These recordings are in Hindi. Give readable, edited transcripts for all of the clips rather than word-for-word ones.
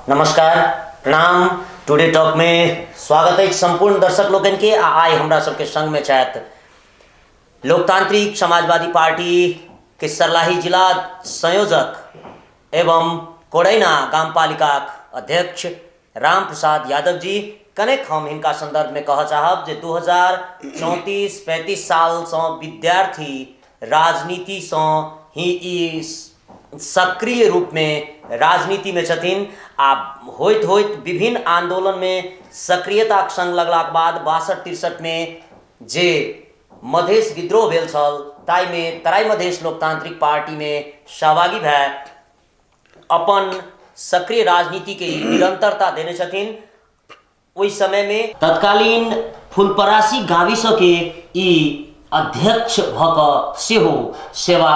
नमस्कार, प्रणाम। टुडे टॉक में स्वागत है संपूर्ण दर्शक लोगन के। आए हमरा सबके संग में छथि लोकतांत्रिक समाजवादी पार्टी के सर्लाही जिला संयोजक एवं कोड़ैना गामपालिका अध्यक्ष राम प्रसाद यादव जी। कनेक हम हिनका संदर्भ में कह चाहब जे 2034-35 साल से विद्यार्थी राजनीति से ही सक्रिय रूप में राजनीति में छथिन। आ होइत होइत विभिन्न आंदोलन में सक्रियता संग लगलाक बाद 62-63 में जे मधेश विद्रोह भेल छल ताई में तराई मधेश लोकतांत्रिक पार्टी में सहभागी भए अपन सक्रिय राजनीति के निरंतरता देने छथिन। ओइ समय में तत्कालीन फुलपरासी गाविस के ई अध्यक्ष भक सेहो सेवा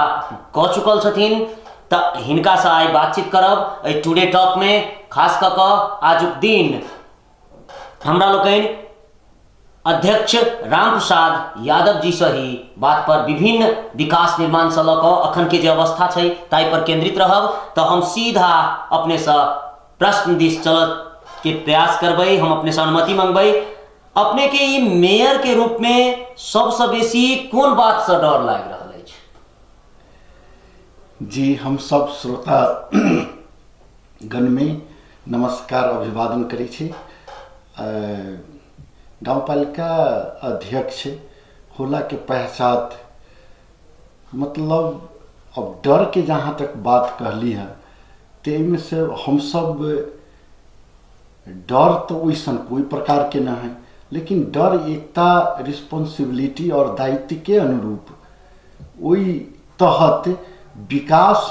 क चुकल छथिन। त हिनका से आइ बातचीत करब ए टुडे टॉक में। खास क आजुक दिन हमरा लोकनि अध्यक्ष राम प्रसाद यादव जी से ही बात पर विभिन्न विकास निर्माण से लऽ अखन के जे अवस्था छै ताई पर केंद्रित रहब। तो हम सीधा अपने से प्रश्न दिश चलत के प्रयास करबै। हम अपने से अनुमति मंगबै। अपने के ई मेयर के रूप में सबसे बेसी कोन बात से डर लागि रहल अछि? जी, हम सब श्रोता गण में नमस्कार अभिवादन करै छी। गांवपालिका अध्यक्ष होला के पहचान मतलब अब डर के जहाँ तक बात कहली है ते में से हम सब डर तो वैसन कोई प्रकार के न है, लेकिन डर एकता रिस्पॉन्सिबिलिटी और दायित्व के अनुरूप वही तहत विकास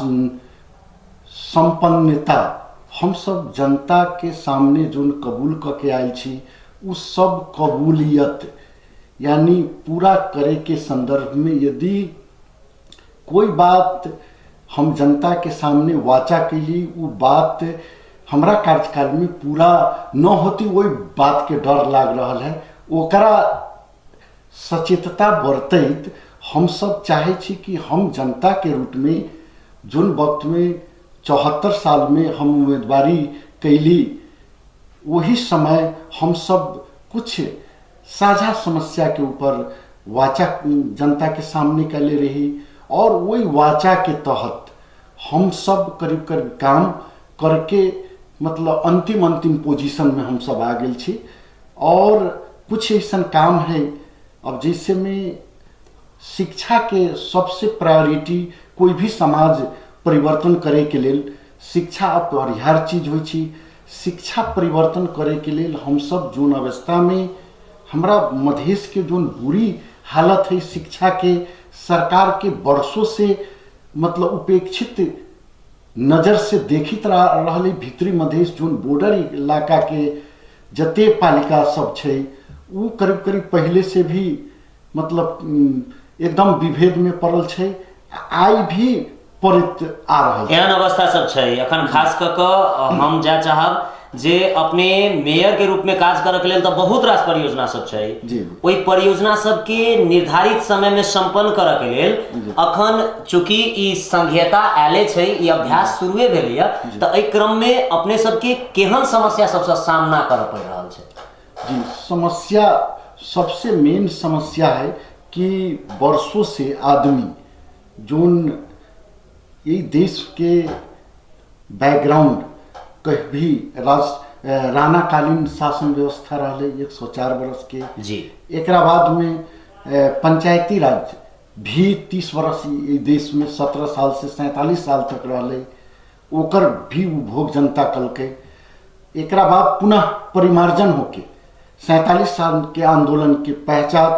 संपन्नता हम सब जनता के सामने जो कबूल करके आयल छी उ सब कबूलियत यानी पूरा करे के संदर्भ में यदि कोई बात हम जनता के सामने वाचा के लिए वो बात हमरा कार्यकाल में पूरा न होती, वही बात के डर लाग रहा है। ओकरा सचेतता बरतैत हम सब चाहे छी कि हम जनता के रूप में जोन वक्त में 74 साल में हम उम्मीदवारी कैली वही समय हम सब कुछ साझा समस्या के ऊपर वाचा जनता के सामने कैले रही और वही वाचा के तहत हम सब करीब करीब काम करके मतलब अंतिम पोजीशन में हम सब आ गए छी। और कुछ ऐसा काम है अब जैसे में शिक्षा के सबसे प्रायोरिटी कोई भी समाज परिवर्तन करे के लेल शिक्षा अपरिहार्य चीज होइ छी। शिक्षा परिवर्तन करे के लेल हम सब जोन अवस्था में हमरा मधेश के जोन बुरी हालत है शिक्षा के सरकार के वर्षों से मतलब उपेक्षित नजर से देखित रहले भीतरी मधेश जोन बॉर्डर इलाका के जते पालिका सब छै उ करीब करीब पहले से भी मतलब एकदम विभेद में पड़ल छै। आई भी परित आ रहल एहन अवस्था सब छै अखन। खास कऽ हम जा चाहब जे अपने मेयर के रूप में काज करऽ के लेल तो बहुत रास परियोजना सब छै। ओई परियोजना सब के निर्धारित समय में संपन्न करऽ के लेल अखन चूंकि ई संघीयता आले छै, ई अभ्यास शुरुए भेलै है, तो एहि क्रम में अपने सबके केहन समस्या सबसे सामना करऽ पड़ि रहल छै? जी, समस्या सबसे मेन समस्या है कि वर्षों से आदमी जोन ये देश के बैकग्राउंड कहीं भी राणाकालीन शासन व्यवस्था रहे 104 वर्ष के जी। एकरा बाद में पंचायती राज भी 30 वर्ष ये देश में 17 साल से 47 साल तक रहे, ओकर भी उपभोग जनता कलके। एकरा बाद पुनः परिमार्जन होके 47 साल के आंदोलन के पहचान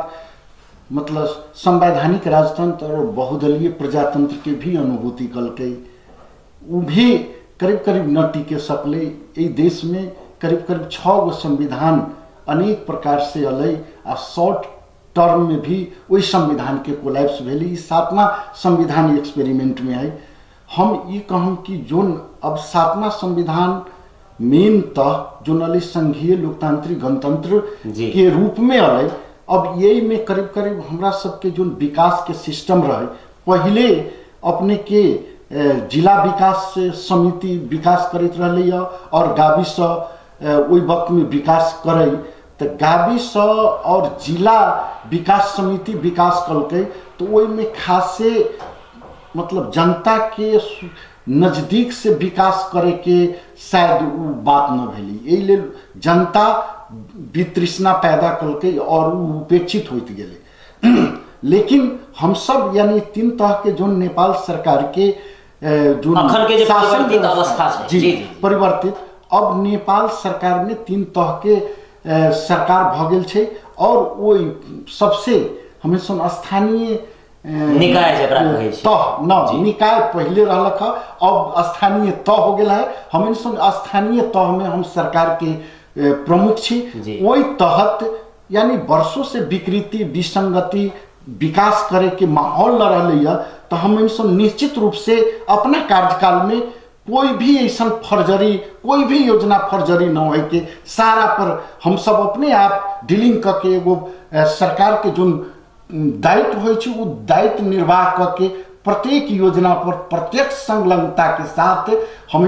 मतलब संवैधानिक राजतंत्र और बहुदलीय प्रजातंत्र के भी अनुभूति कलके। वो भी करीब करीब न टिके सकले। इस देश में करीब करीब 6 गो संविधान अनेक प्रकार से अलै आ शॉर्ट टर्म में भी वही संविधान के कोलैप्स भेली। 7वां संविधान एक्सपेरिमेंट में है। हम ये कहूँ कि जोन अब 7वां संविधान मेन तह जो अलै संघीय लोकतांत्रिक गणतंत्र के रूप में अलै। अब यही में करीब करीब हमरा सबके जो विकास के सिस्टम रहे पहले अपने के जिला विकास समिति विकास करैत रहलै और गाविस ओहि वक्त में विकास करे तो गाविस और जिला विकास समिति विकास कलकै तो ओहि में खासे मतलब जनता के नजदीक से विकास करे के शायद वो बात न भेली, एहि लेल जनता वितृष्णा पैदा कलकै और उपेक्षित होइत गेलै। लेकिन हम सब यानी तीन तरह के जो नेपाल सरकार के जो परिवर्तित अवस्था है जी परिवर्तित, अब नेपाल सरकार में तीन तरह के सरकार भ गेल छै और ओहि सबसे हमें सुन स्थानीय निकाय जकरा कहै छै तह न निकाय पहले रहलक है, अब स्थानीय तह हो गया है। हमें सुन स्थानीय तह में हम सरकार के प्रमुख छी, वही तहत यानी वर्षों से विकृति विसंगति विकास करे के माहौल न रहा, तो हम सुन निश्चित रूप से अपना कार्यकाल में कोई भी ऐसा फर्जरी कोई भी योजना फर्जरी न हो के सारा पर हम सब अपने आप डीलिंग करके एगो सरकार के जो दायित्व हो दायित्व निर्वाह करके प्रत्येक योजना पर प्रत्येक संलग्नता के साथ हम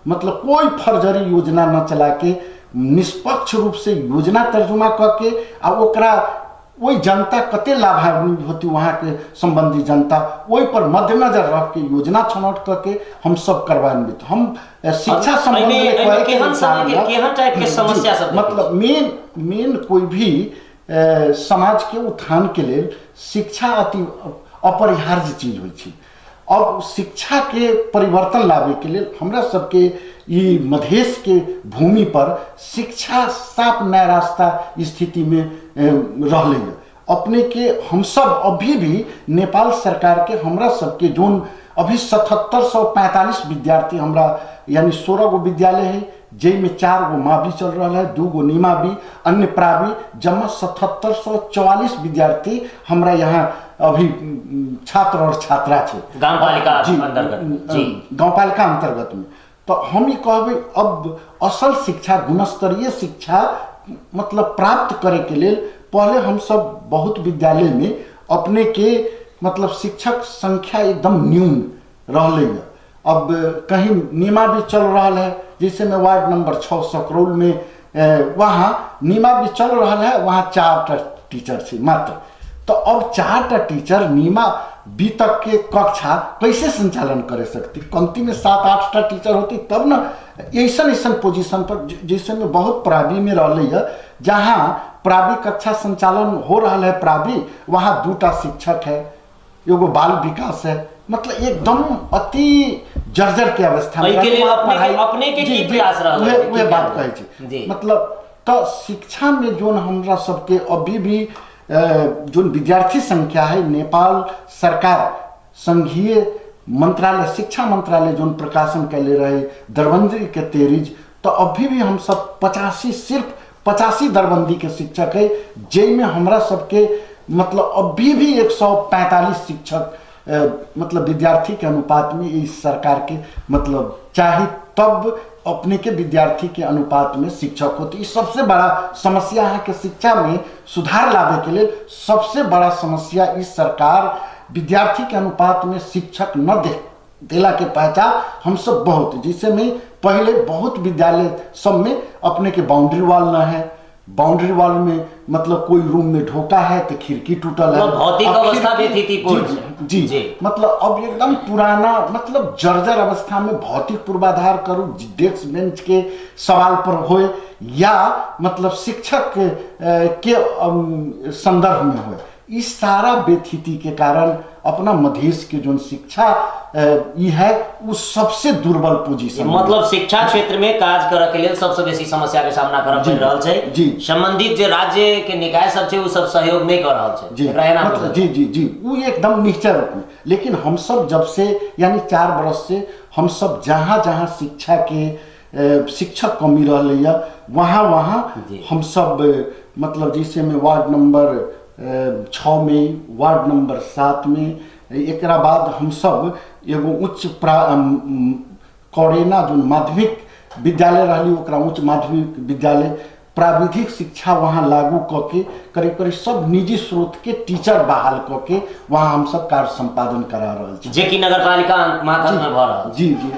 मतलब कोई फर्जरी योजना न चला के निष्पक्ष रूप से योजना तर्जुमा करके आ ओकरा वही जनता कते लाभान्वित होती वहाँ के संबंधी जनता वही पर मद्देनजर रख के योजना छनौट करके हम सब करवान्वित। हम शिक्षा संबंधी मतलब मेन कोई भी समाज के उत्थान के लिए शिक्षा अति अपरिहार्य चीज होई छै। अब शिक्षा के परिवर्तन लावे के लिए हमरा सबके ये मधेश के भूमि पर शिक्षा साफ नया रास्ता स्थिति में रहले अपने के हम सब अभी भी नेपाल सरकार के हमरा सबके जोन अभी 7745 विद्यार्थी हमरा यानी 16 गो विद्यालय है जिसमें 4 गो मावी चल रहा है, 2 गो निमावी अन्य प्रावी जमा 7744 विद्यार्थी हमरा यहाँ अभी छात्र और छात्रा थे गांवपालिका अंतर्गत जी गांवपालिका अंतर्गत में। तो हम ये कहबे अब असल शिक्षा गुणस्तरीय शिक्षा मतलब प्राप्त करे के लिए पहले हम सब बहुत विद्यालय में अपने के मतलब शिक्षक संख्या एकदम न्यून रहले। अब कहीं नीमा भी चल रहा है, जैसे में वार्ड नंबर 6 सकरोल में वहाँ नीमा भी चल रहा है, वहाँ 4 टीचर से मात्र। तो अब 4 टीचर नीमा बी तक के कक्षा कैसे संचालन करे सकती, कमती में 7-8 टीचर होती तब ना ऐसा पोजीशन पर जैसे में बहुत प्रावी में रह है जहाँ प्रावी कक्षा संचालन हो रहा है प्रावी वहाँ 2 शिक्षक है, एगो बाल विकास है, मतलब एकदम अति जर्जर के अवस्था में अपने के प्रयास वे बात कहे मतलब। तो शिक्षा में जो हमरा सबके अभी भी जो विद्यार्थी संख्या है नेपाल सरकार संघीय मंत्रालय शिक्षा मंत्रालय जो प्रकाशन कैले रहे दरबंदी के तेरीज, तो अभी भी हम सब 85 सिर्फ 85 दरबंदी के शिक्षक है, जिनमें हमरा सबके मतलब अभी भी 145 शिक्षक मतलब विद्यार्थी के अनुपात में इस सरकार के मतलब चाहे तब अपने के विद्यार्थी के अनुपात में शिक्षक होते। इस सबसे बड़ा समस्या है कि शिक्षा में सुधार लाने के लिए सबसे बड़ा समस्या इस सरकार विद्यार्थी के अनुपात में शिक्षक न देला के पहचान हम सब बहुत, जिससे में पहले बहुत विद्यालय सब में अपने के बाउंड्री वॉल न है, बाउंड्री वॉल में मतलब कोई रूम में ढोका है तो खिड़की टूटल है, भौतिक अवस्था व्यथितिपूर्ण जी मतलब अब एकदम पुराना मतलब जर्जर अवस्था में भौतिक पूर्वाधार करूँ डेस्क बेंच के सवाल पर हो या मतलब शिक्षक के संदर्भ में हो, इस सारा व्यथिति के कारण अपना मधेश के जो शिक्षा ये है वो सबसे दुर्बल पोजीशन मतलब शिक्षा क्षेत्र में कार्य करे के लिए सबसे बेसी समस्या के सामना करऽ पड़ि रहल छै। संबंधित जो राज्य के निकाय सब छै वो सब सहयोग नहीं कर रहल छै मतलब जी वो एकदम निश्चय रूप में। लेकिन हम सब जब से यानी 4 बरस से हम सब जहाँ शिक्षा के शिक्षक कमी रहा वहाँ हम सब मतलब जैसे में वार्ड नंबर 6 में वार्ड नंबर 7 में एक बाद हम सब एगो उच्च कौरेना जो माध्यमिक विद्यालय रही उच्च माध्यमिक विद्यालय प्राविधिक शिक्षा वहाँ लागू करके करीब करीब सब निजी स्रोत के टीचर बहाल करके वहाँ हम सब कार्य संपादन करा रहे छी। जे कि नगरपालिका मार्फत में भ रहल जी जी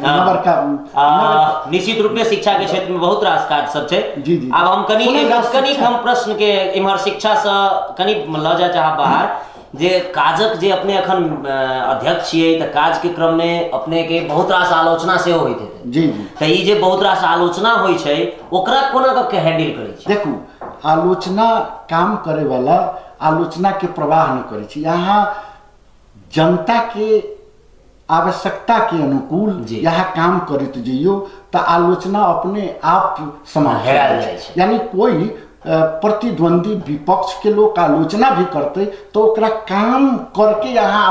निश्चित रूप में शिक्षा के क्षेत्र में बहुत रास काज सब छै। जी जी अब हम कनी हम प्रश्न के इम्हर शिक्षा से कनी ल जाय चाहब बाहर जे काजक जे अपने अखन अध्यक्ष छियै त काज के क्रम में अपने के बहुत रास आलोचना से होइत हेतै। जी जी त ई जे बहुत रास आलोचना होइ छै ओकरा कोना के हैंडल करै छी? देखू आलोचना काम करे वाला आलोचना के प्रवाह न करे छी। यहाँ जनता के आवश्यकता के अनुकूल यहाँ काम करते जइयो त आलोचना अपने आप समाप्त हो जाए छै। यानी कोई प्रतिद्वंदी विपक्ष के लोग आलोचना भी करते तो ओकरा काम करके यहाँ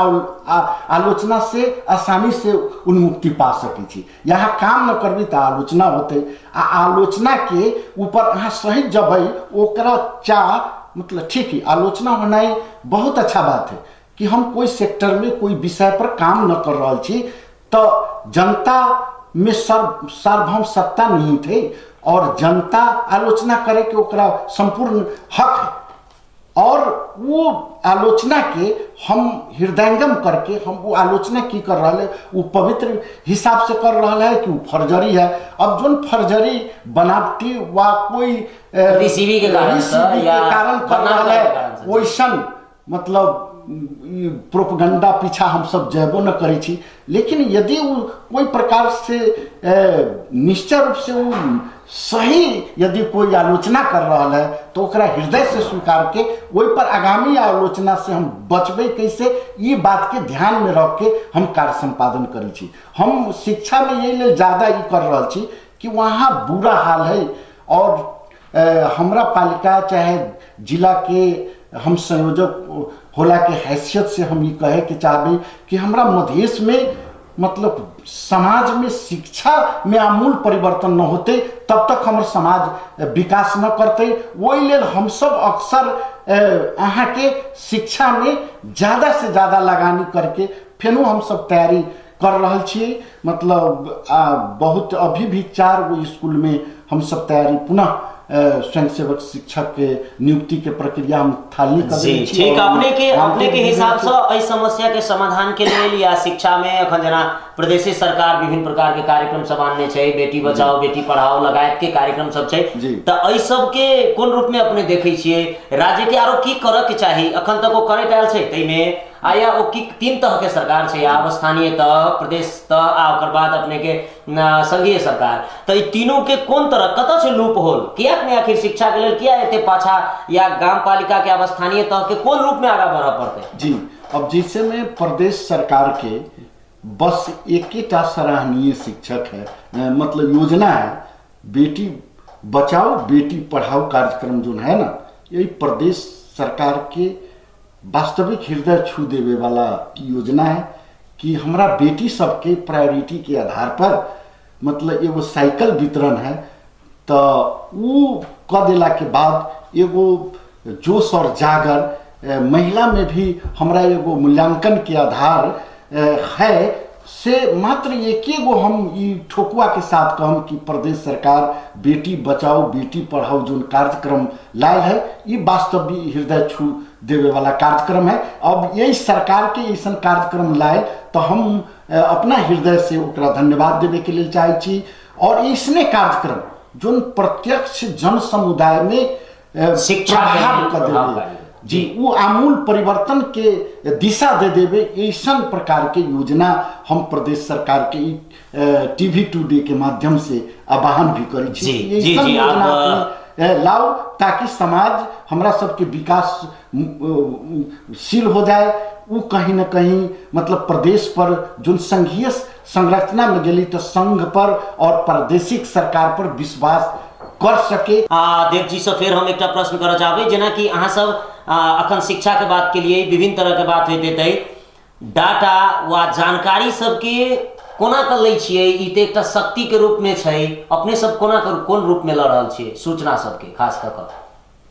आलोचना से आसानी से उन्मुक्ति पा सके छी। यहाँ काम न करबी तो आलोचना होते आलोचना के ऊपर अहाँ सही जबै ओकरा मतलब ठीक है आलोचना होना बहुत अच्छा बात है कि हम कोई सेक्टर में कोई विषय पर काम न कर रहा छी तो जनता में सार्वभौम सत्ता नहीं थे और जनता आलोचना करे के ओकरा संपूर्ण हक है और वो आलोचना के हम हृदयंगम करके हम वो आलोचना की कर रहा है वो पवित्र हिसाब से कर रहा है कि वो फर्जरी है। अब जो फर्जरी बनावटी व कोई रिसीवी के कारण कर रहा है वैसन मतलब प्रोपगंडा पीछा हम सब जेबो न करे छी। लेकिन यदि वो कोई प्रकार से निश्चय रूप से वो सही यदि कोई आलोचना कर रहा है तो ओकरा हृदय से स्वीकार के वही पर आगामी आलोचना से हम बचबे कैसे ये बात के ध्यान में रख के हम कार्य संपादन करे छी। हम शिक्षा में यही ले ज्यादा ये कर रहा छी कि वहाँ बुरा हाल है और हमरा पालिका चाहे जिला के हम संयोजक होला के हैसियत से हम ये कहे के चाहबे कि हमरा मधेश में मतलब समाज में शिक्षा में आमूल परिवर्तन न होते तब तक हमारे समाज विकास न करते। वही लेल हम सब अक्सर अहाँ के शिक्षा में ज़्यादा से ज़्यादा लगानी करके फेनो हम सब तैयारी कर रहा छी। मतलब बहुत अभी भी 4 गो स्कूल में हम सब तैयारी पुनः स्वयंसेवक शिक्षक के नियुक्ति के प्रक्रिया हम थाली कर जी ठीक अपने के हिसाब से इस समस्या के समाधान के लिए या शिक्षा में अखन जना प्रदेश सरकार विभिन्न प्रकार के कार्यक्रम सब आनने छै बेटी बचाओ बेटी पढ़ाओ लगायत के कार्यक्रम सब छै त एहि सब के कोन रूप में अपने देखे छियै राज्य के आरो की करय के चाही अखन तक ओ करैत आयल छै तै में आया ओ की 3 तरह के सरकार छै या स्थानीय तह प्रदेश तह आ ओकर बाद अपने के संघीय सरकार तो ई तीनों के कोन तरह कत से लूप होल किया ने आखिर शिक्षा के लिए किया एते पाछा या ग्राम पालिका के स्थानीय तह के कोन रूप में आगे बढ़ा पड़ते? जी अब जिसे में प्रदेश सरकार के बस एक सराहनीय शिक्षक है मतलब योजना है बेटी बचाओ बेटी पढ़ाओ कार्यक्रम जो है ना यही प्रदेश सरकार के वास्तविक हृदय छू देवे वाला योजना है कि हमारा बेटी सबके प्रायोरिटी के आधार पर मतलब एगो साइकिल वितरण है तो वो क देला के बाद एगो जोश और जागर महिला में भी हमारा एगो मूल्यांकन के आधार है से मात्र एक गो हम ये ठोकुआ के साथ कहम कि प्रदेश सरकार बेटी बचाओ बेटी पढ़ाओ जो कार्यक्रम लाए है ये वास्तविक हृदय छू देवे वाला कार्यक्रम है। अब यही सरकार के ऐसा कार्यक्रम लाए तो हम अपना हृदय से ओकरा धन्यवाद देवे के लिए चाहे छी और इसने कार्यक्रम जो प्रत्यक्ष जन समुदाय में शिक्षा कर देवे जी वो आमूल परिवर्तन के दिशा दे देवे ऐसा प्रकार के योजना हम प्रदेश सरकार के टीवी टुडे के माध्यम से आह्वान भी करी छी लाओ ताकि समाज हमरा सबके विकास शील हो जाए। वो कहीं न कहीं मतलब प्रदेश पर जो संघीय संरचना में गली तो संघ पर और प्रादेशिक सरकार पर विश्वास कर सके। देव जी से फिर हम एक प्रश्न करना चाहबे जेना कि अहाँ सब अखन शिक्षा के बात के लिए विभिन्न तरह के बात होते थे डाटा व जानकारी सबके कोना कर लै छियै ई त एकटा शक्ति के रूप में छै अपने सब कोना कर कोन रूप में ल रहल छियै सूचना सबके खास कर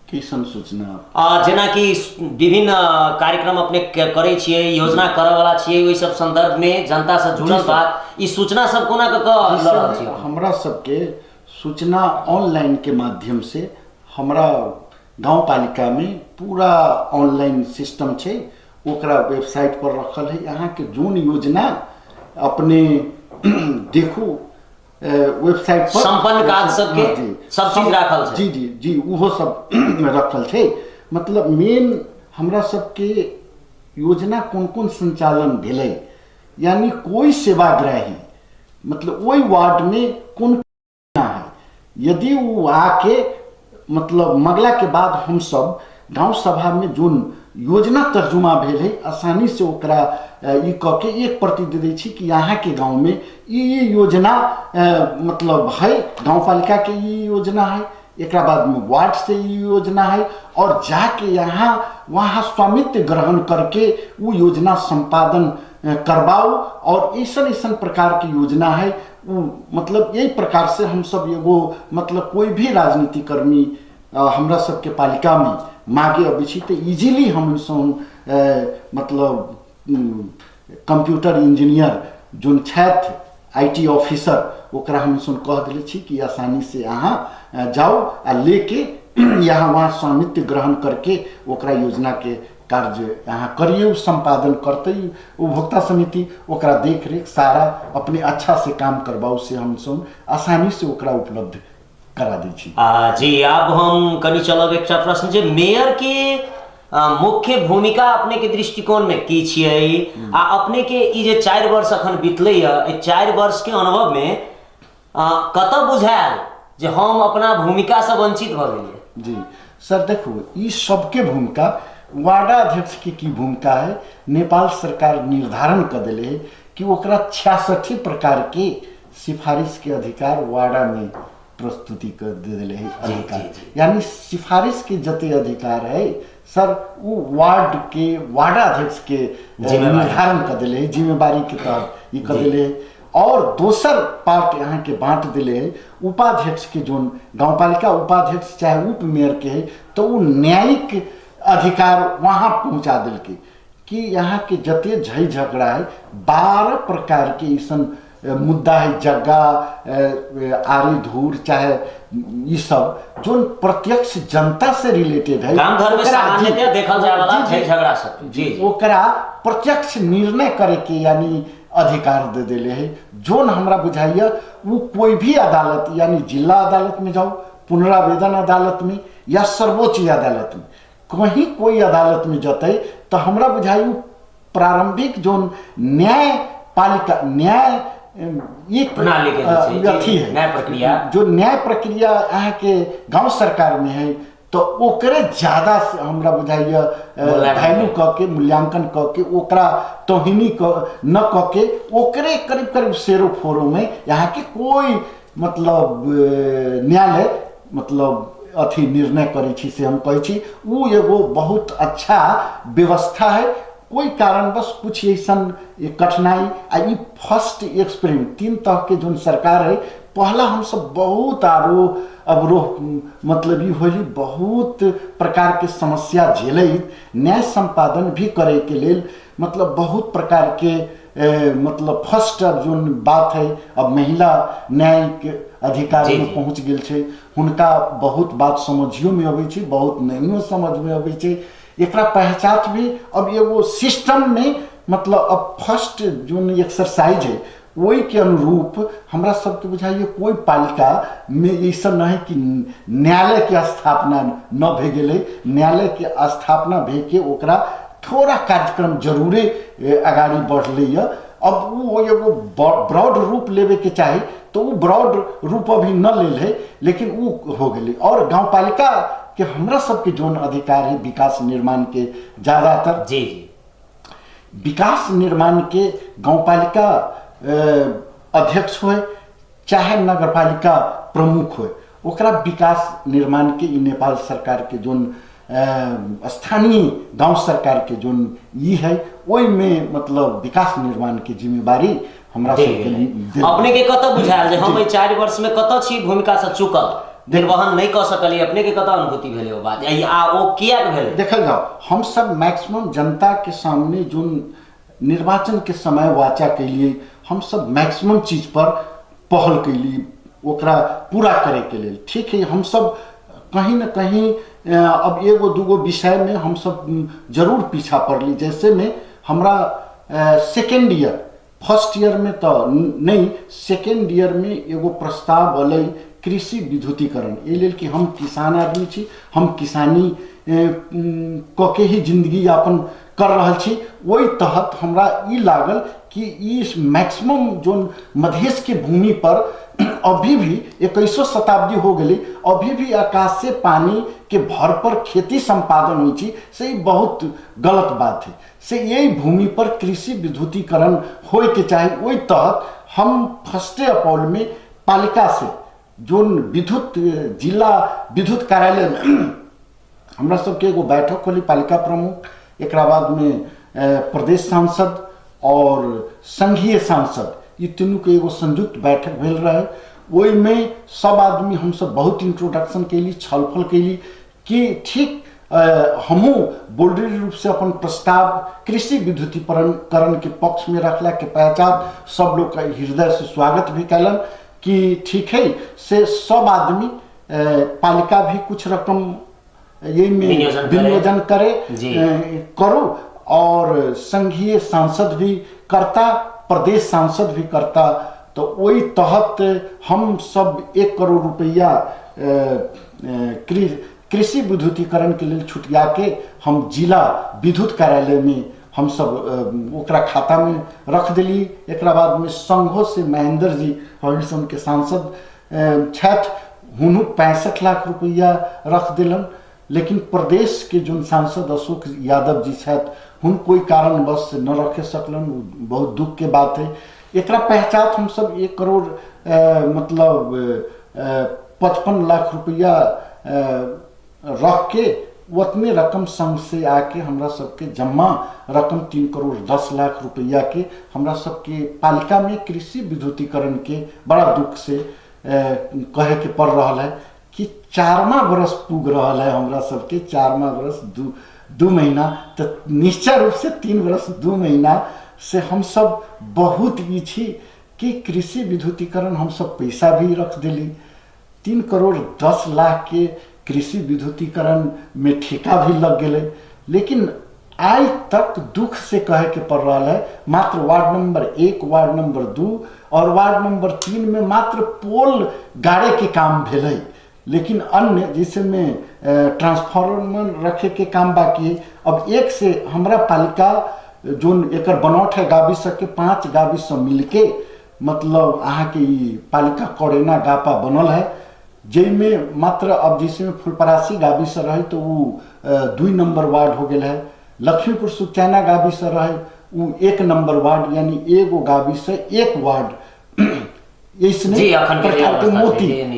कैसन सूचना जेना कि विभिन्न कार्यक्रम अपने करे छियै योजना करे वाला छियै ओइ सब संदर्भ में जनता से जुड़ल बात ई सूचना सब कोना कर ल रहल छियै हमरा सबके सूचना ऑनलाइन के माध्यम से हमरा गांव पालिका में पूरा ऑनलाइन सिस्टम छे, ओकरा वेबसाइट पर रखल है। यहाँ के जोन योजना अपने देखो वेबसाइट पर संपन्न काज सबके सब चीज राखल छै। जी जी जी उहो सब रखल छे। मतलब मेन हमरा सबके योजना कौन कौन संचालन भेलै, यानी कोई सेवाग्राही मतलब वही वार्ड में कौन है, यदि वो आके मतलब मगला के बाद हम सब गांव सभा में जोन योजना तर्जुमा भेल है आसानी से ओकरा ई कह के एक प्रति दे दै छी कि यहाँ के गांव में ये योजना मतलब है, गांव पालिका के ये योजना है, एक बाद में वार्ड से ये योजना है, और जाके यहाँ वहाँ स्वामित्व ग्रहण करके वो योजना संपादन करवाओ। और ऐसा ऐसा प्रकार की योजना है वो, मतलब यही प्रकार से हम सब एगो मतलब कोई भी राजनीति कर्मी हमरा सबके पालिका में मांगे अबै छी तो इजीली हम मतलब कंप्यूटर इंजीनियर जोन छथि IT ऑफिसर ओकरा हम सुन कह दिले छी कि आसानी से यहाँ जाओ आ लेके यहाँ वहाँ स्वामित्व ग्रहण करके ओकरा योजना के कार्य यहाँ करिए, संपादन करते उपभोक्ता समिति ओकरा देख रेख सारा अपने अच्छा से काम करवाओ से हम सुन आसानी से ओकरा उपलब्ध करा दै छी। जी अब हम कनी चलब एक प्रश्न जे मेयर के मुख्य भूमिका अपने के दृष्टिकोण में की छियै आ अपने के ई जे 4 वर्ष अखन बीतलै ए 4 वर्ष के अनुभव में कतऽ बुझायल जे हम अपना भूमिका से वंचित भ गेलियै? जी सर देखो ई सबके भूमिका वार्डाध्यक्ष की भूमिका है। नेपाल सरकार निर्धारण कर दिले है कि ओकरा 66 प्रकार के सिफारिश के अधिकार वार्डा में प्रस्तुति कर दे दिले है अधिकार, यानी सिफारिश के जते अधिकार है सर वो वार्ड के वार्डाध्यक्ष के निर्धारण कर दिले है, जिम्मेवारी के तहत ये कर दिले है। और दोसर पार्ट यहाँ के बांट दिले है उपाध्यक्ष के जोन गाँव पालिका उपाध्यक्ष चाहे उप मेयर के है तो वो न्यायिक अधिकार वहाँ पहुँचा दिल के कि यहाँ के जते झई झगड़ा है 12 प्रकार के ऐसा मुद्दा है, जगह आरी धूर चाहे ये सब जो प्रत्यक्ष जनता से रिलेटेड है, गांव घर में सामान्यतः देखल जाए वाला झई झगड़ा सब जी ओकरा प्रत्यक्ष निर्णय करे के यानी अधिकार दे दिले है। जोन हमरा बुझाइए वो कोई भी अदालत यानी जिला अदालत में जाओ, पुनरावेदन अदालत में या सर्वोच्च अदालत में कहीं कोई अदालत में जते तो हमरा बुझाई प्रारंभिक जोन न्यायपालिका न्याय ये प्रणाली के है न्याय प्रक्रिया जो न्याय प्रक्रिया यहाँ के गांव सरकार में है तो ओकरे ज्यादा हमरा बुझाइए वैल्यू कह के मूल्यांकन कह के ओकरा तोहिनी न कह के ओकरे करीब करीब शेरो फोरो में यहाँ के कोई मतलब न्यायालय मतलब अथी निर्णय करे छी से हम कहे छी वो एगो बहुत अच्छा व्यवस्था है। कोई कारणवश कुछ ऐसा कठिनाई आई फर्स्ट एक्सपेरिमेंट 3 तरह के जो सरकार है पहला हम सब बहुत आरोह अवरोह मतलब ये होली बहुत प्रकार के समस्या झेले, न्याय संपादन भी करे के लेल मतलब बहुत प्रकार के मतलब फर्स्ट अब जो बात है अब महिला न्यायिक अधिकार में पहुँच गेल छे, हुनका बहुत बात समझियो में अबै छे, बहुत नहियो समझ में अबै छे, एकरा पहचान भी अब एगो सिस्टम में मतलब अब फर्स्ट जो एक्सरसाइज है वही के अनुरूप हमरा सबके बुझाइए कोई पालिका में ऐसा न है कि न्यायालय के स्थापना न भे गेले, न्यायालय के स्थापना भे के ओकरा थोड़ा कार्यक्रम जरूरे आगाड़ी बढ़ले। अब वो एगो ब्रॉड रूप लेवे के चाहे तो वो ब्रॉड रूप अभी न ले है लेकिन वो हो गए। और गाँव पालिका के हमरा सबके जोन अधिकार है विकास निर्माण के ज्यादातर जी विकास निर्माण के गाँव पालिका अध्यक्ष हो चाहे नगर पालिका प्रमुख हो ओकरा विकास निर्माण के नेपाल सरकार के जोन स्थानीय गांव सरकार के जोन ये है वही में मतलब विकास निर्माण की जिम्मेवारी हमरा सबके लिए अपने के कत बुझायल जे हम 4 वर्ष में कत छी भूमिका से चुकल निर्वहन नहीं कर सकली, अपने के कत अनुभूति भेले ओ बात आ ओ किया भेले? देखल जाओ हम सब मैक्सिमम जनता के सामने जो निर्वाचन के समय वाचा के लिए हम सब मैक्सिमम चीज पर पहल के लिए ओकरा पूरा करे के लिए ठीक है हम सब कहीं न कहीं अब एगो दूगो विषय में हम सब जरूर पीछा पड़ली। जैसे में हमरा सेकेंड ईयर, फर्स्ट ईयर में तो नहीं, सेकेंड ईयर में एगो प्रस्ताव अलै कृषि विद्युतीकरण। ये लेल कि हम किसान आदमी छी, हम किसानी क के ही जिंदगी यापन कर रहल छी। वही तहत हमरा ई लागल कि इस मैक्सिमम जो मधेश के भूमि पर अभी भी 21वीं शताब्दी हो गई, अभी भी आकाश से पानी के भर पर खेती संपादन हुई थी, से ई बहुत गलत बात है। से यही भूमि पर कृषि विद्युतीकरण होए के चाहे। वही तहत हम 1 अप्रैल में पालिका से जो विद्युत जिला विद्युत कार्यालय में हमरा सबके एगो बैठक होली, पालिका प्रमुख, एक बाद में प्रदेश सांसद और संघीय सांसद, ये तीनों के एगो संयुक्त बैठक भेल रहे। वही में सब आदमी हम सब बहुत इंट्रोडक्शन कैली, छलफल कैली कि ठीक हमू बोल्डरी रूप से अपन प्रस्ताव कृषि विद्युतीकरण के पक्ष में रखला के पहचान सब लोग का हृदय से स्वागत भी कैलन कि ठीक है से सब आदमी पालिका भी कुछ रकम यही में विनियोजन करे करो, और संघीय सांसद भी करता, प्रदेश सांसद भी करता। तो वही तहत हम सब 1 करोड़ रुपया कृषि विद्युतीकरण के लिए छुटिया के हम जिला विद्युत कार्यालय में हम सब ओकरा खाता में रख दिली। एक बाद में संघों से महेंद्र जी हरिसन के सांसद छठ, हुनु 65 लाख रुपया रख दिलन। लेकिन प्रदेश के जो सांसद अशोक यादव जी छठ, हुन कोई कारणवश न रखे सकलन, बहुत दुख के बात है। एकरा पहचान हम सब 1 करोड़ मतलब 55 लाख रुपया रख के उतने रकम संघ से आके हमरा सबके जमा रकम 3 करोड़ 10 लाख रुपया के हमरा सबके पालिका में कृषि विद्युतीकरण के बड़ा दुख से कहे के पड़ रहा है कि 4वां बरस पुग रहा है हमरा सबके, 4वां बरस 2 महीना, तो निश्चय रूप से 3 बरस 2 महीना से हम सब बहुत इच्छी कि कृषि विद्युतीकरण हम सब पैसा भी रख दिली। 3 करोड़ 10 लाख के कृषि विद्युतीकरण में ठेका भी लग गए। लेकिन आज तक दुख से कहे के पड़ रहा है मात्र वार्ड नंबर 1, वार्ड नंबर 2 और वार्ड नंबर 3 में मात्र पोल गाड़े के काम भेलै। लेकिन अन्य जैसे में ट्रांसफार्मर रखे के काम बाकी है। अब एक से हमरा पालिका जो एकर बनौट है गाबी के 5 गाबी से मिलके मतलब अहाँ के पालिका कोरेना गापा बनल है, जिसमें मात्र अब जिसमें फुलपरासी गाबी से रहे तो वो 2 नंबर वार्ड हो गया है। लक्ष्मीपुर सुचैना गाबी से रहे वो 1 नंबर वार्ड, यानी एगो गाबी से 1 वार्ड। इसने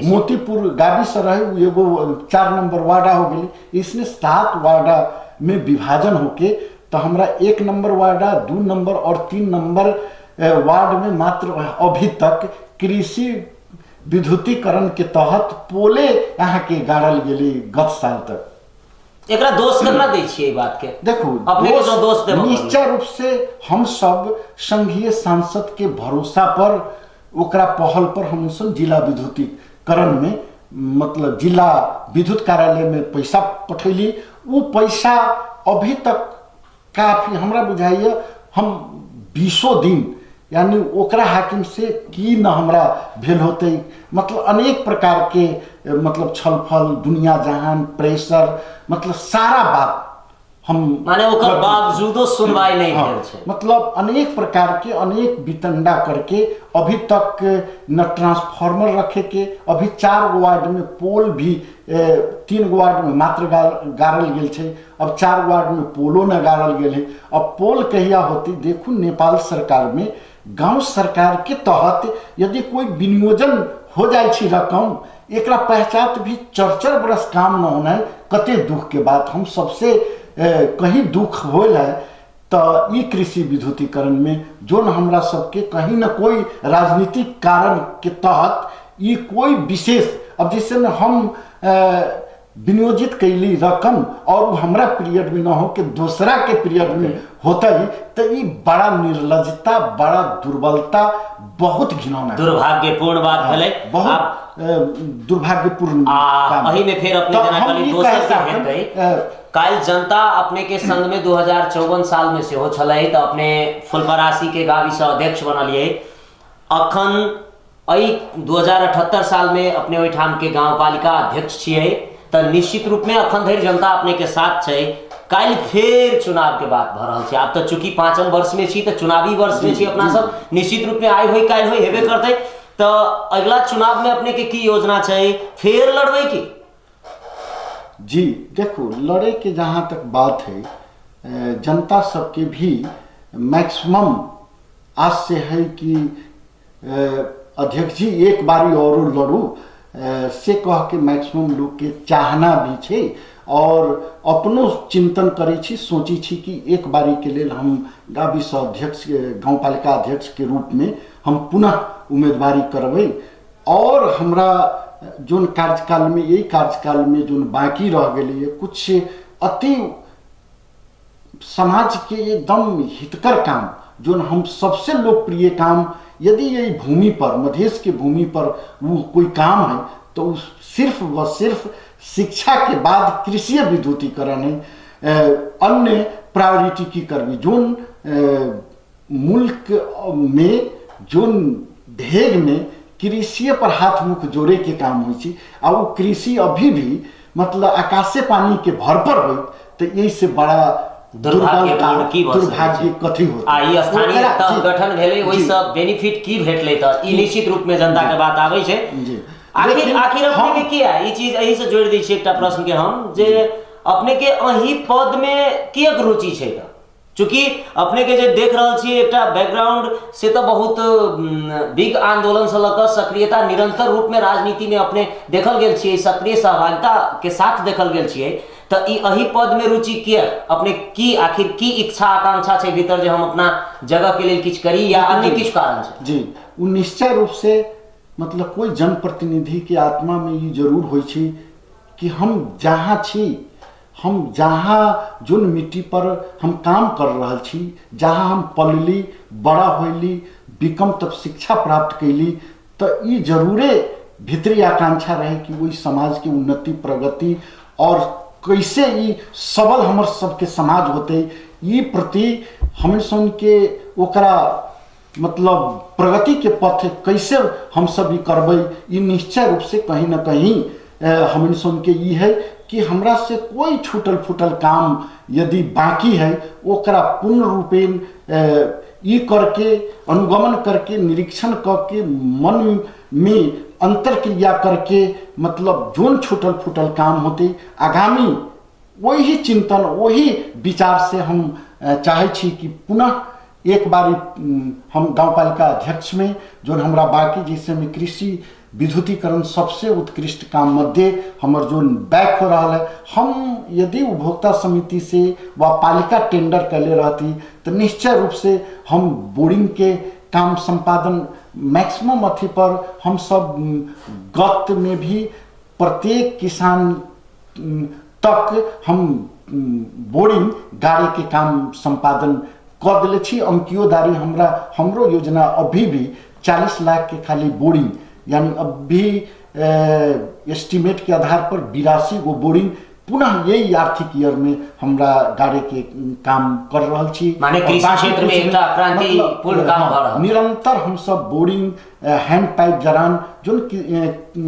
मोतीपुर गाबी से रहे वो एगो 4 नंबर वार्डा हो गई। इसने 7 वार्डा में विभाजन होके तो हमरा 1 नंबर वार्डा, 2 नंबर और 3 नंबर वार्ड में मात्र अभी तक कृषि विद्युतीकरण के तहत पोले यहाँ के गाड़ल गेली गत साल तक। एकरा दोष करना दै छियै ई बात के। देखो अपने के जो दोष देबो निश्चय रूप से हम सब संघीय सांसद के भरोसा पर ओकरा पहल पर हम सब जिला विद्युतीकरण में मतलब जिला विद्युत कार्यालय में पैसा पठैली। वो पैसा अभी तक काफी हमरा बुझाइए हम 20 दिन यानी ओकरा हाकिम से की न हमरा भेल होते, मतलब अनेक प्रकार के मतलब छलफल, दुनिया जहान, प्रेशर, मतलब सारा बात हम माने ओकर बावजूदो सुनवाई नहीं भेल छै। मतलब अनेक प्रकार के अनेक वितंडा करके अभी तक न ट्रांसफार्मर रखे के, अभी 4 वार्ड में पोल भी 3 वार्ड में मात्र गाड़ल गेल छै, अब 4 वार्ड में पोलो न गाड़ल गेल है। अब पोल कहिया होती देखू, नेपाल सरकार में गांव सरकार के तहत यदि कोई विनियोजन हो जाए छी रकम, एकरा पहचान भी 4 बरस काम न होना है, कते दुख के बात। हम सबसे कहीं दुख होल है तो ई कृषि विद्युतीकरण में जो न हमरा सबके कहीं न कोई राजनीतिक कारण के तहत ई कोई विशेष, अब जैसे में हम विनियोजित कैली रकम और वो हमरा पीरियड में न हो कि दूसरा के पीरियड में होता ही, तो ये बड़ा निर्लजता, बड़ा दुर्बलता, बहुत घिनौना, दुर्भाग्यपूर्ण बात भले, बहुत दुर्भाग्यपूर्ण काम। अही में फिर अपने जना कली दोसर के हेत गई काल जनता अपने के संग में 2054 साल में से हो छलै, तो अपने फुलपरासी के गावी से अध्यक्ष बनलिए। अखन 2078 साल में अपने ओहिठाम के गाँव पालिका अध्यक्ष छिए, तो निश्चित रूप में अखन धरि जनता अपने के साथ है। काल फिर चुनाव के बात भ रहा है, आप तो चूंकि 5म वर्ष में छी, तो चुनावी वर्ष में छी अपना सब, निश्चित रूप में आय हुई काल हुई हेबे करते। तो अगला चुनाव में अपने के की योजना है, फिर लड़बे की? जी देखो, लड़े के जहाँ तक बात है, जनता सबके भी मैक्सिमम आज से है कि अध्यक्ष जी एक बारी और लड़ू से कह के मैक्सिमम लोग के चाहना भी छे और अपनो चिंतन करे छी, सोची छी कि एक बारी के लिए हम गावी से अध्यक्ष, गाँव पालिका अध्यक्ष के रूप में हम पुनः उम्मीदवारी करबै और हमरा जोन कार्यकाल में, यही कार्यकाल में जोन बाकी रह गई कुछ अति समाज के एकदम हितकर काम, जो हम सबसे लोकप्रिय काम, यदि यही भूमि पर, मधेश के भूमि पर वो कोई काम है तो सिर्फ व सिर्फ शिक्षा के बाद कृषि विद्युतीकरण है। अन्य प्रायोरिटी की करवी जोन मुल्क में जोन ढेग में कृषि पर हाथ मुख जोड़े के काम हुई, आ वो कृषि अभी भी मतलब आकाशे पानी के भर पर हो, तो यही से बड़ा दुर्भाग्य कथी होता है। ई स्थानीय गठन भेले, वही सब बेनिफिट की भेटले, तो ई निश्चित रूप में जनता के बात आवे छे। आखिर अपने के किया ई चीज यही से जोड़ दी छे एकटा प्रश्न के हम, जे अपने के अही पद में कियक रुचि छे? तो चूंकि अपने के जे देख रहल छी एकटा बैकग्राउंड से तो बहुत बिग आंदोलन से लकर सक्रियता निरंतर रूप में राजनीति में अपने देखल गेल छियै, सक्रिय सहभागिता के साथ देखल गेल छियै, तो यही पद में रुचि किया अपने की? आखिर की इच्छा आकांक्षा छे भीतर जे हम अपना जगह के लिए किछ करी, या अन्य किछ कारण छे? जी, वो निश्चय रूप से मतलब कोई जनप्रतिनिधि के आत्मा में ये जरूर होई छी कि हम जहाँ छी, हम जहाँ जोन मिट्टी पर हम काम कर रहा छी, जहाँ हम पलली बड़ा होली, बिकम तब शिक्षा प्राप्त कैली, तो ये जरूरे भीतरी आकांक्षा रहे कि वही समाज की उन्नति, प्रगति और कैसे ये सबल हमर सबके समाज होते, ये प्रति हमें सुन के ओकरा मतलब प्रगति के पथ कैसे हम सब ये करबै, ये निश्चय रूप से कहीं ना कहीं हमें सुन के ये है कि हमरा से कोई छूटल फूटल काम यदि बाकी है, ओकरा पूर्ण रूपेण ये करके, अनुगमन करके, निरीक्षण करके, मन में अंतर क्रिया करके, मतलब जोन छूटल फूटल काम होते आगामी वही चिंतन, वही विचार से हम चाहे छी कि पुनः एक बारी हम गाँव पालिका अध्यक्ष में जो हमरा बाकी जैसे में कृषि विद्युतीकरण सबसे उत्कृष्ट काम मध्य हमर जो बैक हो रहा है, हम यदि उपभोक्ता समिति से व पालिका टेंडर कैले रहती तो निश्चय रूप से हम बोरिंग के काम संपादन मैक्सिमम अथी पर हम सब गत में भी प्रत्येक किसान तक हम बोरिंग गाड़ी के काम संपादन कर दिले छी। अंकियोदारी हमरो योजना अभी भी 40 लाख के खाली बोरिंग, यानी अभी एस्टिमेट के आधार पर 82 गो बोरिंग पुनः यही आर्थिक ईयर में हमरा गाड़ी के काम कर रहा छी। माने कृषि क्षेत्र में एकटा क्रांतिपूर्ण काम भ रहल, निरंतर हम सब बोरिंग, हैंड पाइप जरान जो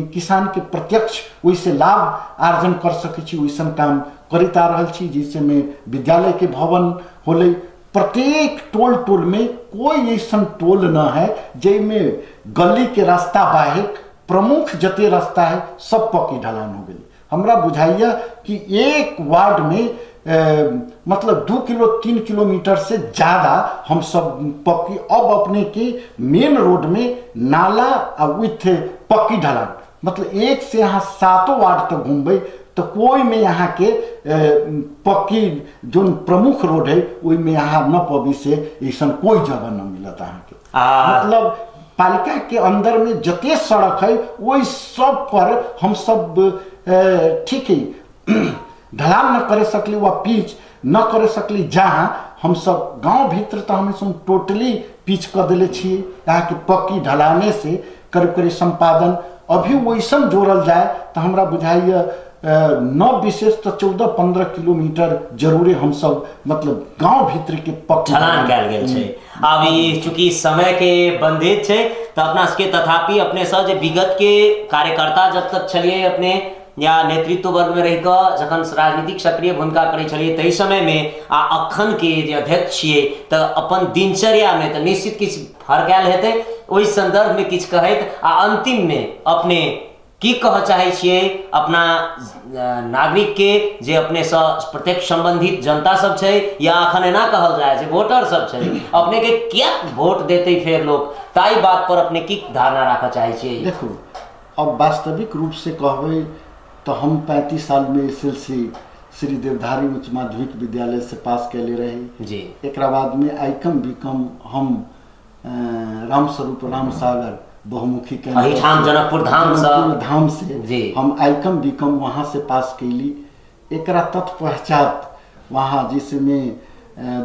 किसान के प्रत्यक्ष वैसे लाभ अर्जन कर सके छी, वैसन काम करते आ रहल छी, जिससे में विद्यालय के भवन होले, प्रत्येक टोल टोल में कोई ऐसा टोल न है जिसमें गली के रास्ता बाहे प्रमुख जते रास्ता है सब पक्की ढलान हो गई। हमरा बुझाइया कि एक वार्ड में मतलब 2 किलो 3 किलोमीटर से ज़्यादा हम सब पक्की, अब अपने के मेन रोड में नाला और विथ पक्की ढलान, मतलब एक से यहाँ 7 वार्ड तक घूमबे तो कोई में यहाँ के पक्की जो प्रमुख रोड है वही में यहाँ न पबी से ऐसा कोई जगह न मिलता है के। मतलब पालिका के अंदर में जते सड़क है वही सब पर हम सब ठीक है ढलान न करे सकली व पिच न करे सकली जहाँ हम सब गांव भीतर तो हम सब टोटली पिच कर दिले छिए यहाँ के पक्की ढलाने से करीब संपादन अभी वैसन जोड़ल जाए तो हमरा बुझाइए न विशेष तो 14-15 किलोमीटर जरूरे हम सब मतलब गांव भीतर के पक्की ढलान कयल गेल छै। अभी चूंकि समय के बंधेज छै तो अपना सबके तथापि अपने सब जे विगत के कार्यकर्ता जब तक छलिए अपने या नेतृत्व वर्ग में रह कऽ जखन राजनीतिक सक्रिय भूमिका करै छलिए तहि समय में आ अखन के जे अध्यक्ष छियै तो अपन दिनचर्या में तो निश्चित किछु फर्क आयल हेतै, ओहि संदर्भ में किछु कहैत आ अंतिम में अपने की कह चाहे छियै अपना नागरिक के जे अपने से प्रत्यक्ष संबंधित जनता सब छै या अखन एना कहल जाए जे वोटर सब छै अपने के क्या वोट देते फिर लोग ताई बात पर अपने की धारणा रखा चाहे छियै? देखो अब वास्तविक रूप से कहबै तो हम 35 साल में एसएलसी श्री देवधारी उच्च माध्यमिक विद्यालय से पास कैले रहे जी। एक बाद में आईकम बीकम हम रामस्वरूप रामसागर बहुमुखी जनकपुर धाम से जी। हम आईकम बीकम वहाँ से पास कैली। एक तत्पश्चात वहाँ जिसमें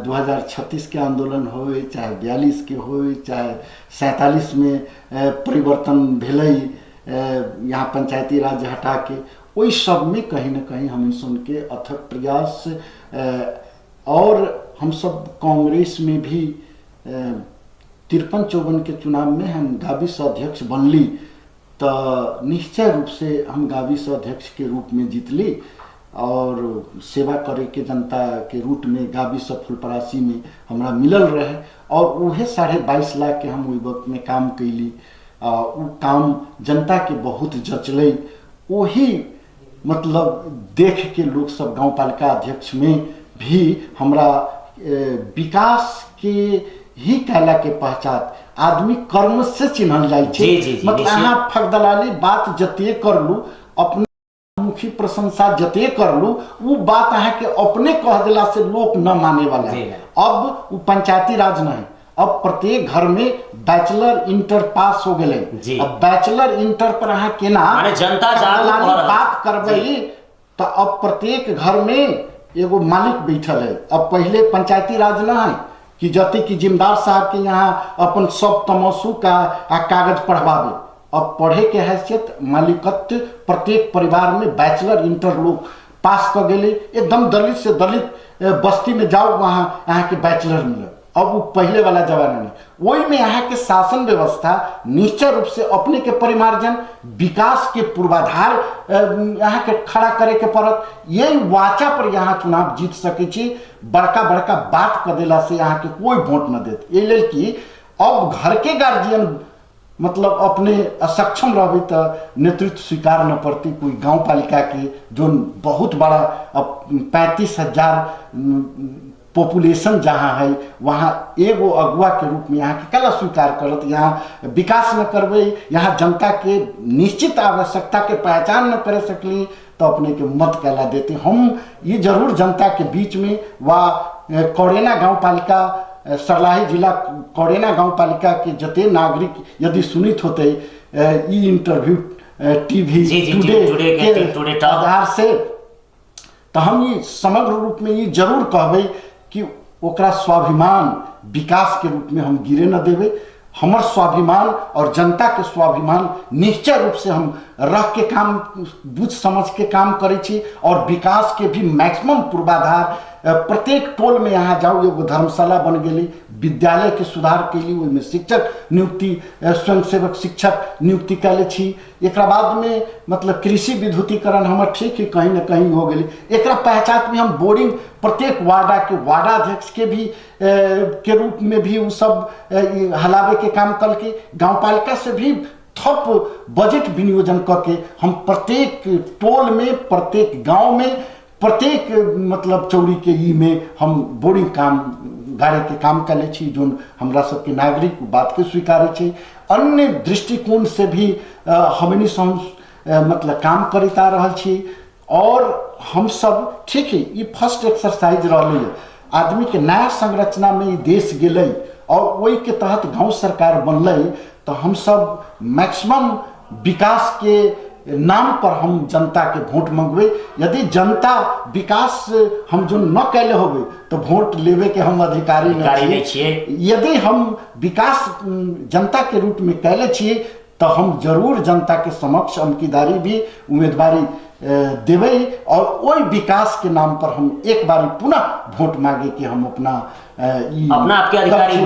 2036 के आंदोलन हो चाहे 42 के हो चाहे 47 में परिवर्तन भेलै यहाँ पंचायती राज हटा के वही सब में कहीं न कहीं हम सुन के अथक प्रयास और हम सब कांग्रेस में भी 53-54 के चुनाव में हम गाविस अध्यक्ष बनली तो निश्चय रूप से हम गाविस अध्यक्ष के रूप में जीतली और सेवा करे के जनता के रूट में गाविस फुलपरासी में हमरा मिलल रहे और उहे 22.5 लाख के हम ओहि वक्त में काम कैली। वो काम जनता के बहुत जचलै, वही मतलब देख के लोग सब गाँव पालिका अध्यक्ष में भी हमरा विकास के ही कहला के पहचान आदमी कर्म से चिन्हल जाए छे। मतलब अहाँ फगदलाली बात जते कर लू अपने मुखी प्रशंसा जते कर लू वो बात अहाँ के अपने कह दिला से लोग न माने वाला है। अब वो पंचायती राज नहीं, अब प्रत्येक घर में बैचलर इंटर पास हो गए। अब बैचलर इंटर पर अहाँ केना जनता बात करबई तो अब प्रत्येक घर में एगो मालिक बैठल है। अब पहले पंचायती राज न है कि जति की जिम्मेदार साहब के यहाँ अपन सब तमसू का कागज पढ़वावे। अब पढ़े के हैसियत मालिकत्व प्रत्येक परिवार में बैचलर इंटर लोग पास कर गए। एकदम दलित से दलित बस्ती में जाओ वहाँ यहाँ के बैचलर मिले। अब वो पहले वाला जमाना नहीं, वही में यहाँ के शासन व्यवस्था निश्चय रूप से अपने के परिमार्जन विकास के पूर्वाधार यहाँ के खड़ा करे के पड़त। यही वाचा पर यहाँ चुनाव जीत सके छी। बड़का बड़का बात कर देला से यहाँ के कोई वोट न देत। ये लेल कि अब घर के गार्जियन मतलब अपने असक्षम रहे तो नेतृत्व स्वीकार न पड़ती। कोई गांव पालिका के जो बहुत बड़ा 35,000 पॉपुलेशन जहाँ है वहाँ एगो अगुआ के रूप में यहाँ के कला स्वीकार करत। यहाँ विकास न करबे, यहाँ जनता के निश्चित आवश्यकता के पहचान न कर सकली तो अपने के मत कहला देते। हम ये जरूर जनता के बीच में व कौड़ेना गांव पालिका सरलाही जिला कौड़ेना गांव पालिका के जते नागरिक यदि सुनित होते ई इंटरव्यू टीवी टुडे के आधार से तो हम ये समग्र रूप में ये जरूर कहबे कि ओकरा स्वाभिमान विकास के रूप में हम गिरे न देवे। हमर स्वाभिमान और जनता के स्वाभिमान निश्चय रूप से हम रख के काम बुझ समझ के काम करे छी और विकास के भी मैक्सिमम पूर्वाधार प्रत्येक टोल में यहाँ जाओ एगो धर्मशाला बन गई, विद्यालय के सुधार के लिए ओहिमे शिक्षक नियुक्ति स्वयंसेवक शिक्षक नियुक्ति कैले छी। एक बाद में मतलब कृषि विद्युतीकरण हमर ठीक है कहीं न कहीं हो गई। एक पहचान में हम बोरिंग प्रत्येक वार्डा के वार्डाध्यक्ष के भी के रूप में भी वो सब हलावे के काम करके गाँव पालिका से भी थप बजट विनियोजन करके हम प्रत्येक टोल में प्रत्येक गांव में प्रत्येक मतलब चौड़ी के ई में हम बोरिंग काम गाड़े के काम कर ले छी जो हमरा सबके नागरिक बात के स्वीकारे छे। अन्य दृष्टिकोण से भी हमनी सब मतलब काम करता रहल छी और हम सब ठीक है ये फर्स्ट एक्सरसाइज रहले आदमी के नया संरचना में देश गेलै और वही के तहत गांव सरकार बनलै तो हम सब मैक्सिमम विकास के नाम पर हम जनता के वोट मंगवे। यदि जनता विकास हम जो न कैले होबे तो वोट लेवे के हम अधिकारी नहीं छिए। यदि हम विकास जनता के रूप में कैले छिए तो हम जरूर जनता के समक्ष अमकीदारी भी उम्मीदवारी देवे और वही विकास के नाम पर हम एक बार पुनः वोट मांगे कि हम अपना आपके अधिकारी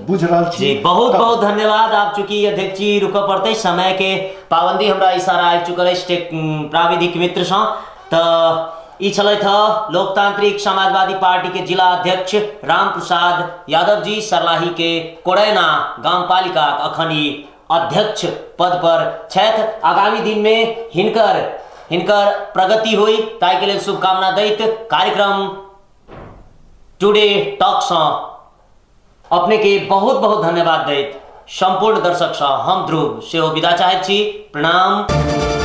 बुझ रहा जी। बहुत बहुत धन्यवाद। आप चूंकि अध्यक्ष जी रुक पड़ते समय के पाबंदी हमरा इशारा आ चुकल है प्राविधिक मित्र से तो ई छलैथ लोकतांत्रिक समाजवादी पार्टी के जिला अध्यक्ष राम प्रसाद यादव जी सर्लाही के कोड़ैना गांव पालिका अखन ई अध्यक्ष पद पर छथि। आगामी दिन में हिनकर प्रगति हुई ताकि लेल शुभकामना दैत कार्यक्रम टुडे टॉक से अपने के बहुत बहुत धन्यवाद दैत संपूर्ण दर्शक से हम ध्रुव से विदा चाहैत छी। प्रणाम।